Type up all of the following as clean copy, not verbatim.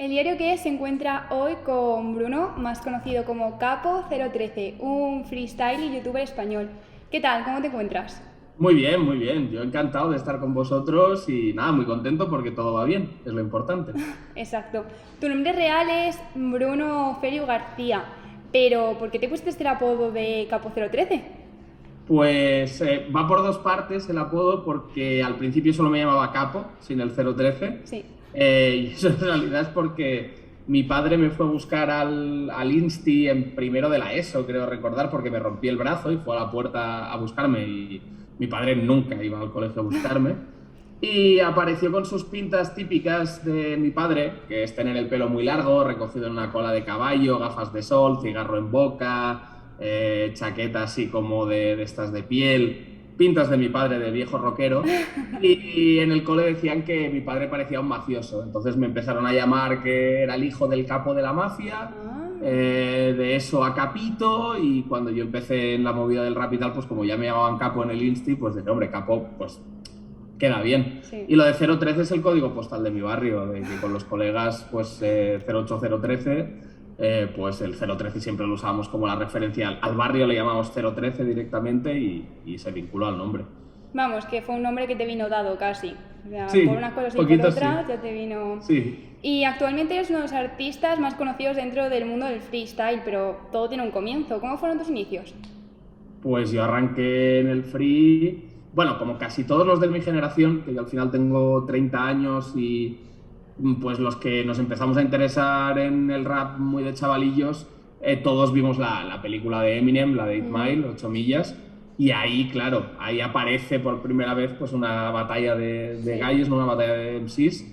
El diario que se encuentra hoy con Bruno, más conocido como Capo013, un freestyle y youtuber español. ¿Qué tal? ¿Cómo te encuentras? Muy bien, muy bien. Yo encantado de estar con vosotros y nada, muy contento porque todo va bien, es lo importante. Exacto. Tu nombre real es Bruno Feliu García, pero ¿por qué te pusiste el apodo de Capo013? Pues va por dos partes el apodo porque al principio solo me llamaba Capo, sin el 013. Sí. Y eso en realidad es porque mi padre me fue a buscar al Insti en primero de la ESO, creo recordar, porque me rompí el brazo y fue a la puerta a buscarme y mi padre nunca iba al colegio a buscarme. Y apareció con sus pintas típicas de mi padre, que es tener el pelo muy largo, recogido en una cola de caballo, gafas de sol, cigarro en boca, chaqueta así como de estas de piel, pintas de mi padre de viejo rockero. Y en el cole decían que mi padre parecía un mafioso, entonces me empezaron a llamar que era el hijo del capo de la mafia, Ah, de eso a Capito, y cuando yo empecé en la movida del rap y tal, pues como ya me llamaban Capo en el Insti, pues dije, hombre, Capo, pues queda bien. sí. Y lo de 013 es el código postal de mi barrio, de que con los colegas, pues 08013, pues el 013 siempre lo usábamos como la referencia. Al barrio le llamamos 013 directamente y se vinculó al nombre. Vamos, que fue un nombre que te vino dado casi. O sea, por unas Sí, cosas y por poquito otras sí. ya te vino... Sí. Y actualmente eres uno de los artistas más conocidos dentro del mundo del freestyle, pero todo tiene un comienzo. ¿Cómo fueron tus inicios? Pues yo arranqué en el free, bueno, como casi todos los de mi generación, que yo al final tengo 30 años y pues los que nos empezamos a interesar en el rap muy de chavalillos, todos vimos la película de Eminem, la de 8 Ujú. Mile, 8 millas, y ahí, claro, ahí aparece por primera vez pues una batalla de Sí. gallos, no una batalla de MCs,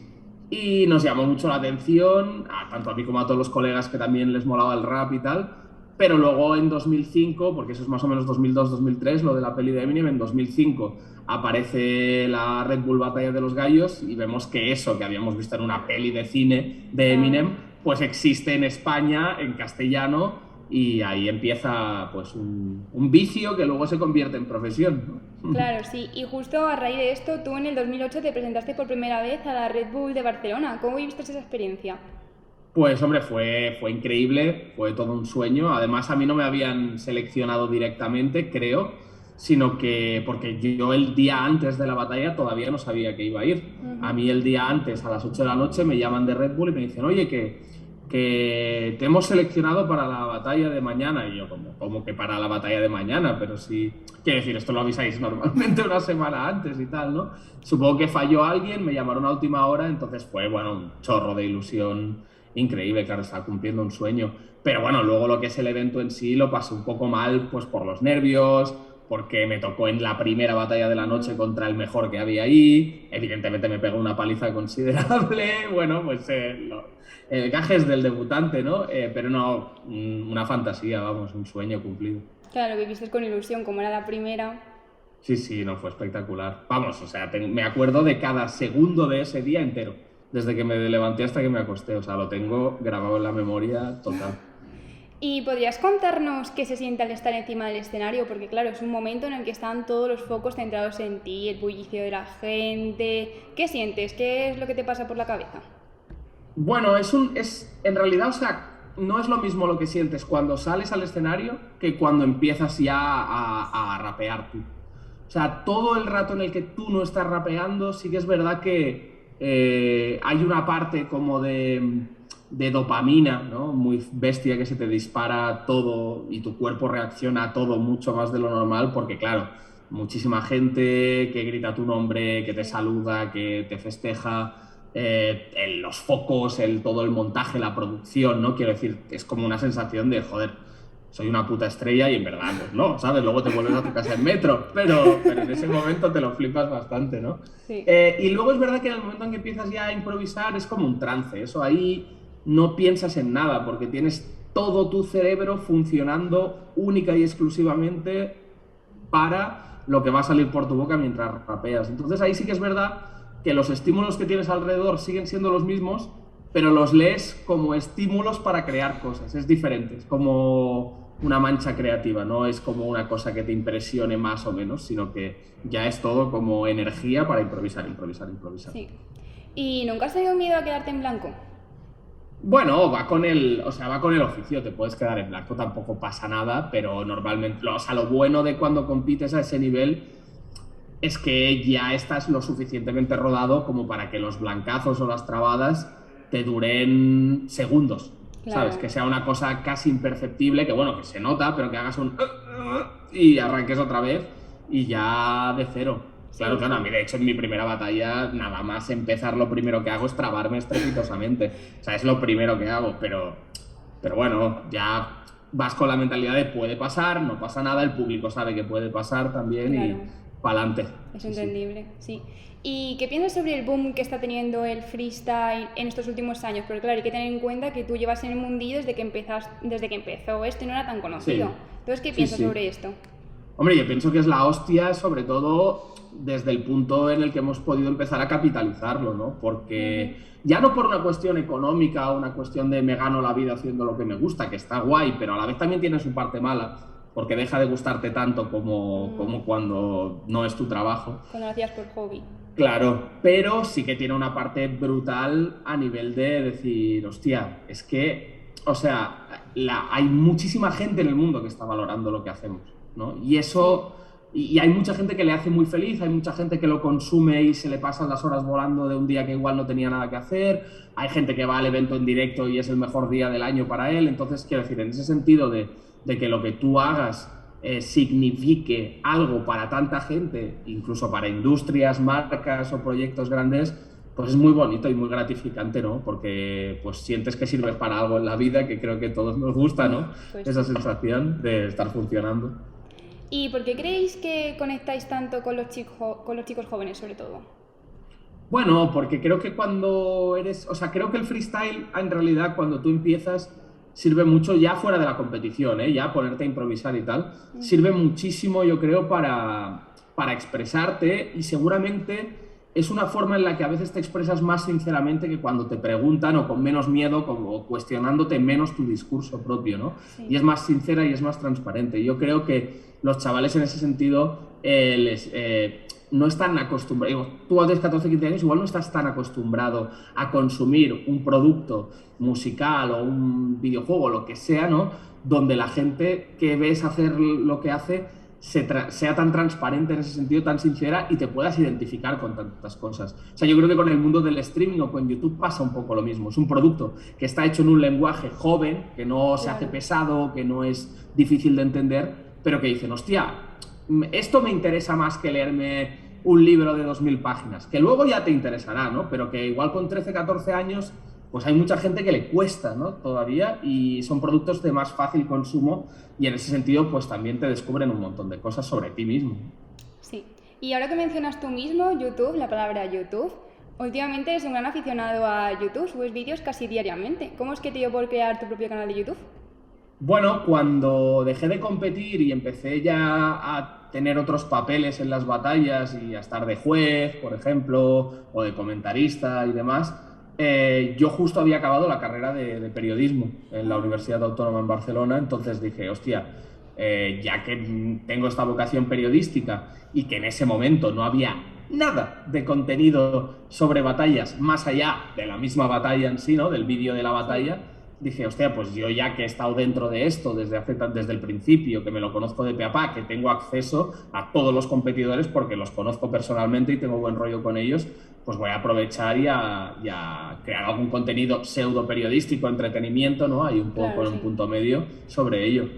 y nos llamó mucho la atención, tanto a mí como a todos los colegas que también les molaba el rap y tal, pero luego en 2005, porque eso es más o menos 2002-2003, lo de la peli de Eminem, en 2005 aparece la Red Bull Batalla de los Gallos y vemos que eso que habíamos visto en una peli de cine de Ah, Eminem, pues existe en España, en castellano, y ahí empieza pues un vicio que luego se convierte en profesión, ¿no? claro, sí. Y justo a raíz de esto, tú en el 2008 te presentaste por primera vez a la Red Bull de Barcelona. ¿Cómo viviste esa experiencia? Pues hombre, fue increíble, fue todo un sueño. Además, a mí no me habían seleccionado directamente, creo, sino que porque yo el día antes de la batalla todavía no sabía que iba a ir. A Ujú. mí el día antes, a las 8 de la noche, me llaman de Red Bull y me dicen, oye, que te hemos seleccionado para la batalla de mañana. Y yo, como que para la batalla de mañana, pero sí, quiero decir, esto lo avisáis normalmente una semana antes y tal, ¿no? Supongo que falló alguien, me llamaron a última hora, entonces fue, bueno, un chorro de ilusión increíble, claro, estaba cumpliendo un sueño. Pero bueno, luego lo que es el evento en sí lo pasé un poco mal, pues por los nervios, porque me tocó en la primera batalla de la noche Mm. contra el mejor que había ahí. Evidentemente me pegó una paliza considerable. Bueno, pues el gajes del debutante, ¿no? Pero no, una fantasía, vamos, un sueño cumplido. Claro, lo viviste con ilusión, como era la primera. Sí, sí, no, fue espectacular. Vamos, o sea, me acuerdo de cada segundo de ese día entero, desde que me levanté hasta que me acosté. O sea, lo tengo grabado en la memoria total. ¿Y podrías contarnos qué se siente al estar encima del escenario? Porque claro, es un momento en el que están todos los focos centrados en ti, el bullicio de la gente. ¿Qué sientes? ¿Qué es lo que te pasa por la cabeza? Bueno, en realidad, o sea, no es lo mismo lo que sientes cuando sales al escenario que cuando empiezas ya a rapear tú. O sea, todo el rato en el que tú no estás rapeando, sí que es verdad que hay una parte como de dopamina, ¿no? Muy bestia que se te dispara todo y tu cuerpo reacciona a todo mucho más de lo normal, porque claro, muchísima gente que grita tu nombre, que te Sí. saluda, que te festeja los focos, todo el montaje, la producción, ¿no? Quiero decir, es como una sensación de, joder, soy una puta estrella y en verdad, pues no, ¿sabes? Luego te vuelves a tu casa en metro, pero en ese momento te lo flipas bastante, ¿no? Sí. Y luego es verdad que en el momento en que empiezas ya a improvisar es como un trance, eso ahí no piensas en nada porque tienes todo tu cerebro funcionando única y exclusivamente para lo que va a salir por tu boca mientras rapeas. Entonces ahí sí que es verdad que los estímulos que tienes alrededor siguen siendo los mismos, pero los lees como estímulos para crear cosas. Es diferente, es como una mancha creativa, no es como una cosa que te impresione más o menos, sino que ya es todo como energía para improvisar, improvisar, improvisar. Sí. ¿Y nunca has tenido miedo a quedarte en blanco? Bueno, va con el oficio, te puedes quedar en blanco, tampoco pasa nada, pero normalmente, o sea, lo bueno de cuando compites a ese nivel es que ya estás lo suficientemente rodado como para que los blancazos o las trabadas te duren segundos, ¿sabes? Claro, Que sea una cosa casi imperceptible, que bueno, que se nota, pero que hagas un y arranques otra vez y ya de cero. Claro, sí, claro, a sí. mí de hecho en mi primera batalla nada más empezar lo primero que hago es trabarme estrepitosamente. O sea, es lo primero que hago, pero bueno, ya vas con la mentalidad de puede pasar, no pasa nada, el público sabe que puede pasar también y Claro, pa'lante. es Sí, sí. entendible, sí. ¿Y qué piensas sobre el boom que está teniendo el freestyle en estos últimos años? Porque claro, hay que tener en cuenta que tú llevas en el mundillo desde que empezó esto y no era tan conocido. Sí, Entonces, ¿qué sí, piensas sobre sí. esto? Hombre, yo pienso que es la hostia, sobre todo desde el punto en el que hemos podido empezar a capitalizarlo, ¿no? Ujú. Porque ya no por una cuestión económica o una cuestión de me gano la vida haciendo lo que me gusta, que está guay, pero a la vez también tiene su parte mala, porque deja de gustarte tanto como cuando no es tu trabajo. Cuando lo hacías por hobby. Claro, pero sí que tiene una parte brutal a nivel de decir, hostia, es que, o sea, hay muchísima gente en el mundo que está valorando lo que hacemos, ¿no? Y Sí, eso, y hay mucha gente que le hace muy feliz, hay mucha gente que lo consume y se le pasan las horas volando de un día que igual no tenía nada que hacer, hay gente que va al evento en directo y es el mejor día del año para él, entonces quiero decir, en ese sentido de que lo que tú hagas signifique algo para tanta gente, incluso para industrias, marcas o proyectos grandes, pues es muy bonito y muy gratificante, ¿no? Porque pues sientes que sirves para algo en la vida, que creo que a todos nos gusta, ¿no? pues Esa sí. sensación de estar funcionando. ¿Y por qué creéis que conectáis tanto con con los chicos jóvenes, sobre todo? Bueno, porque creo que cuando eres, o sea, creo que el freestyle en realidad cuando tú empiezas sirve mucho ya fuera de la competición, ¿eh? Ya ponerte a improvisar y tal, sirve muchísimo yo creo para expresarte y seguramente es una forma en la que a veces te expresas más sinceramente que cuando te preguntan o con menos miedo como cuestionándote menos tu discurso propio, ¿no? Sí, Y es más sincera y es más transparente. Yo creo que los chavales en ese sentido no están acostumbrados, tú a 10, 14, 15 años igual no estás tan acostumbrado a consumir un producto musical o un videojuego, lo que sea, ¿no? Donde la gente que ves hacer lo que hace sea tan transparente en ese sentido, tan sincera y te puedas identificar con tantas cosas. O sea, yo creo que con el mundo del streaming o con YouTube pasa un poco lo mismo. Es un producto que está hecho en un lenguaje joven, que no se hace claro. pesado, que no es difícil de entender, pero que dicen, hostia, esto me interesa más que leerme un libro de 2000 páginas, que luego ya te interesará, ¿no? Pero que igual con 13, 14 años, pues hay mucha gente que le cuesta, ¿no? Todavía, y son productos de más fácil consumo y en ese sentido, pues también te descubren un montón de cosas sobre ti mismo. Sí. Y ahora que mencionas tú mismo YouTube, la palabra YouTube, últimamente eres un gran aficionado a YouTube, subes vídeos casi diariamente. ¿Cómo es que te dio por crear tu propio canal de YouTube? Bueno, cuando dejé de competir y empecé ya a tener otros papeles en las batallas y a estar de juez, por ejemplo, o de comentarista y demás, yo justo había acabado la carrera de periodismo en la Universidad Autónoma en Barcelona, entonces dije, hostia, ya que tengo esta vocación periodística y que en ese momento no había nada de contenido sobre batallas más allá de la misma batalla en sí, ¿no? Del vídeo de la Sí, batalla, dije, hostia, pues yo ya que he estado dentro de esto desde el principio, que me lo conozco de pe a pa, que tengo acceso a todos los competidores porque los conozco personalmente y tengo buen rollo con ellos, pues voy a aprovechar y a crear algún contenido pseudo periodístico, entretenimiento, ¿no? Hay un poco claro, en un sí. punto medio sobre ello.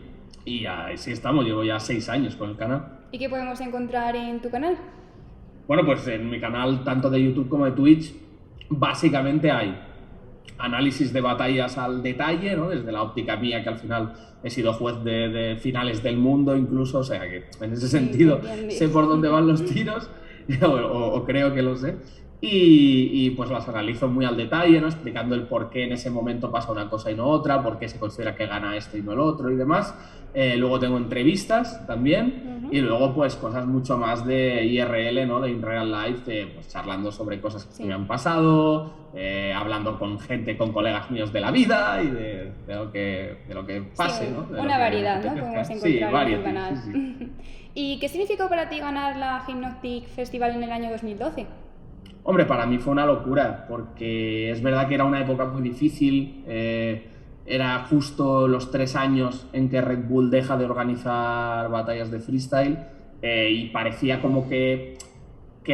Y así estamos, llevo ya 6 años con el canal. ¿Y qué podemos encontrar en tu canal? Bueno, pues en mi canal, tanto de YouTube como de Twitch, básicamente hay análisis de batallas al detalle, ¿no? Desde la óptica mía, que al final he sido juez de finales del mundo incluso, o sea que en ese Sí, se sentido entiende. sé por dónde van los tiros, o creo que lo sé, y pues las analizo muy al detalle, ¿no? Explicando el por qué en ese momento pasa una cosa y no otra, por qué se considera que gana este y no el otro y demás. Luego tengo entrevistas también, Ujú. y luego, pues, cosas mucho más de IRL, ¿no? De in real life, pues, charlando sobre cosas que me Sí, han pasado, hablando con gente, con colegas míos de la vida y de lo que sí, pase, ¿no? De lo una que nos variedad, ¿no? Podemos apetezca. Sí, encontrar en tu variety, sí, canal. sí. ¿Y qué significó para ti ganar la Hypnotic Festival en el año 2012? Hombre, para mí fue una locura, porque es verdad que era una época muy difícil, era justo los 3 años en que Red Bull deja de organizar batallas de freestyle, y parecía como que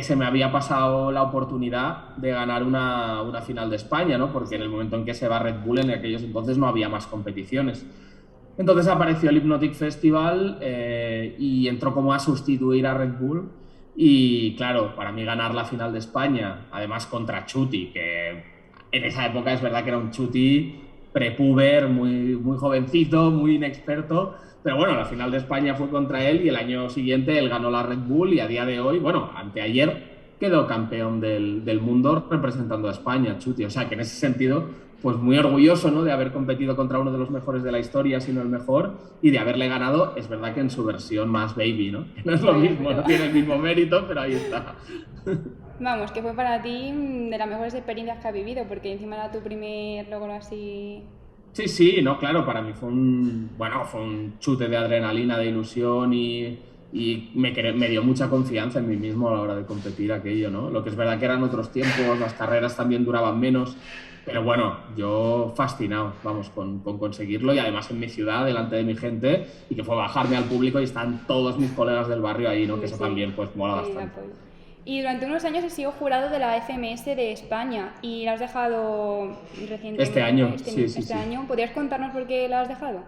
se me había pasado la oportunidad de ganar una final de España, ¿no? Porque en el momento en que se va Red Bull, en aquellos entonces no había más competiciones. Entonces apareció el Hypnotic Festival, y entró como a sustituir a Red Bull. Y claro, para mí ganar la final de España, además contra Chuti, que en esa época es verdad que era un Chuti prepuber, muy, muy jovencito, muy inexperto, pero bueno, la final de España fue contra él y el año siguiente él ganó la Red Bull y a día de hoy, bueno, anteayer quedó campeón del mundo representando a España, Chuti. O sea que en ese sentido, pues muy orgulloso, ¿no?, de haber competido contra uno de los mejores de la historia, si no el mejor, y de haberle ganado, es verdad que en su versión más baby, ¿no? Que no es lo mismo, no tiene el mismo mérito, pero ahí está. Vamos, que fue para ti de las mejores experiencias que has vivido, porque encima era tu primer logro así. Sí, sí, no, claro, para mí fue un chute de adrenalina, de ilusión y me dio mucha confianza en mí mismo a la hora de competir aquello, ¿no? Lo que es verdad que eran otros tiempos, las carreras también duraban menos, pero bueno, yo fascinado, vamos, con conseguirlo y además en mi ciudad, delante de mi gente, y que fue bajarme al público y están todos mis colegas del barrio ahí, ¿no? Sí, Que eso sí. también, pues, mola Sí, bastante. apoyo. Y durante unos años he sido jurado de la FMS de España y la has dejado recientemente, Este año, sí, sí, este sí. año. ¿Podrías contarnos por qué la has dejado?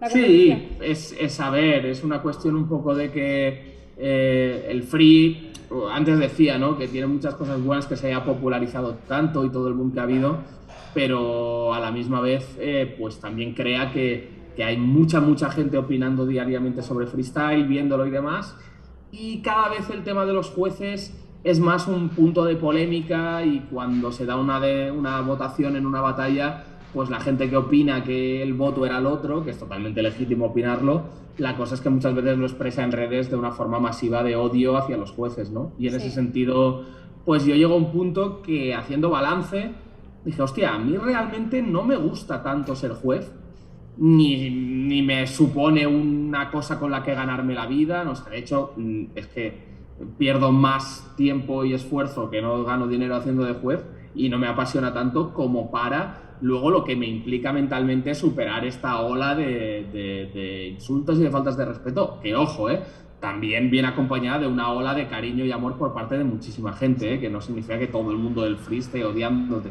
La competición. Sí, es saber, es una cuestión un poco de que el free, antes decía, ¿no?, que tiene muchas cosas buenas, que se haya popularizado tanto y todo el boom que ha habido, pero a la misma vez, pues también crea que hay mucha gente opinando diariamente sobre freestyle, viéndolo y demás, y cada vez el tema de los jueces es más un punto de polémica y cuando se da una votación en una batalla, pues la gente que opina que el voto era el otro, que es totalmente legítimo opinarlo, la cosa es que muchas veces lo expresa en redes de una forma masiva de odio hacia los jueces, ¿no? Y en ese Sí. sentido, pues yo llego a un punto que haciendo balance, dije, hostia, a mí realmente no me gusta tanto ser juez, ni me supone una cosa con la que ganarme la vida, no sé, de hecho, es que pierdo más tiempo y esfuerzo que no gano dinero haciendo de juez y no me apasiona tanto como para luego lo que me implica mentalmente superar esta ola de insultos y de faltas de respeto, que ojo, también viene acompañada de una ola de cariño y amor por parte de muchísima gente, que no significa que todo el mundo del free esté odiándote.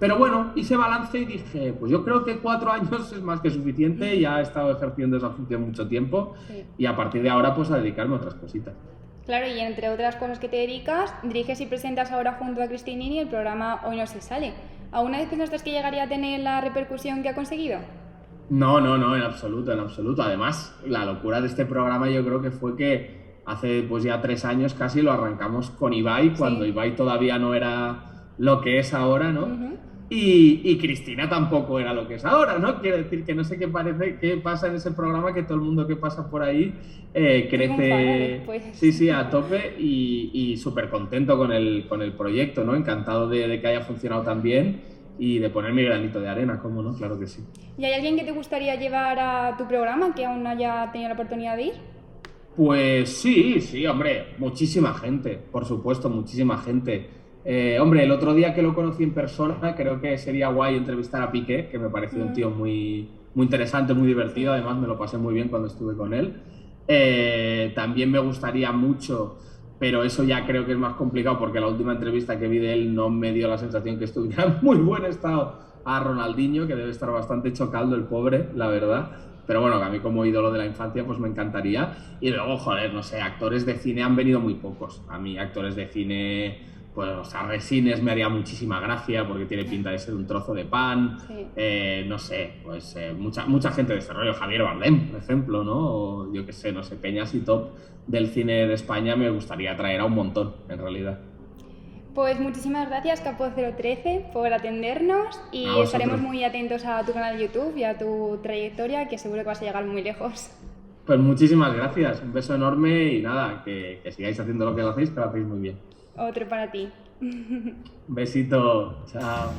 Pero bueno, hice balance y dije, pues yo creo que 4 años es más que suficiente, ya he estado ejerciendo esa función mucho tiempo Sí. y a partir de ahora pues a dedicarme a otras cositas. Claro, y entre otras cosas que te dedicas, diriges y presentas ahora junto a Cristinini el programa Hoy no se sale. ¿Alguna vez pensaste que llegaría a tener la repercusión que ha conseguido? No, no, no, en absoluto, en absoluto. Además, la locura de este programa yo creo que fue que hace pues ya 3 años casi lo arrancamos con Ibai, cuando Sí. Ibai todavía no era lo que es ahora, ¿no? Ujú. Y Cristina tampoco era lo que es ahora, ¿no? Quiero decir que no sé qué pasa en ese programa, que todo el mundo que pasa por ahí Triunfará crece, después. sí, sí, a tope y súper contento con el proyecto, ¿no? Encantado de que haya funcionado tan bien y de poner mi granito de arena, ¿cómo no? Claro que sí. ¿Y hay alguien que te gustaría llevar a tu programa que aún no haya tenido la oportunidad de ir? Pues sí, sí, hombre, muchísima gente, por supuesto, muchísima gente. Hombre, el otro día que lo conocí en persona, creo que sería guay entrevistar a Piqué, que me pareció un tío muy, muy interesante, muy divertido, Sí. además me lo pasé muy bien cuando estuve con él. También me gustaría mucho, pero eso ya creo que es más complicado porque la última entrevista que vi de él no me dio la sensación que estuviera en muy buen estado, a Ronaldinho, que debe estar bastante chocaldo el pobre, la verdad. Pero bueno, que a mí como ídolo de la infancia pues me encantaría. Y luego, joder, no sé, actores de cine han venido muy pocos. A mí actores de cine, pues, o sea, Resines me haría muchísima gracia porque tiene pinta de ser un trozo de pan. Sí. No sé, pues mucha gente de ese rollo. Javier Bardem, por ejemplo, ¿no? O yo qué sé, no sé, peñas y top del cine de España me gustaría traer a un montón, en realidad. Pues muchísimas gracias, Capo 013, por atendernos A y estaremos vosotros. muy atentos a tu canal de YouTube y a tu trayectoria, que seguro que vas a llegar muy lejos. Pues muchísimas gracias, un beso enorme y nada, que sigáis haciendo lo que lo hacéis muy bien. Otro para ti. Un besito, chao.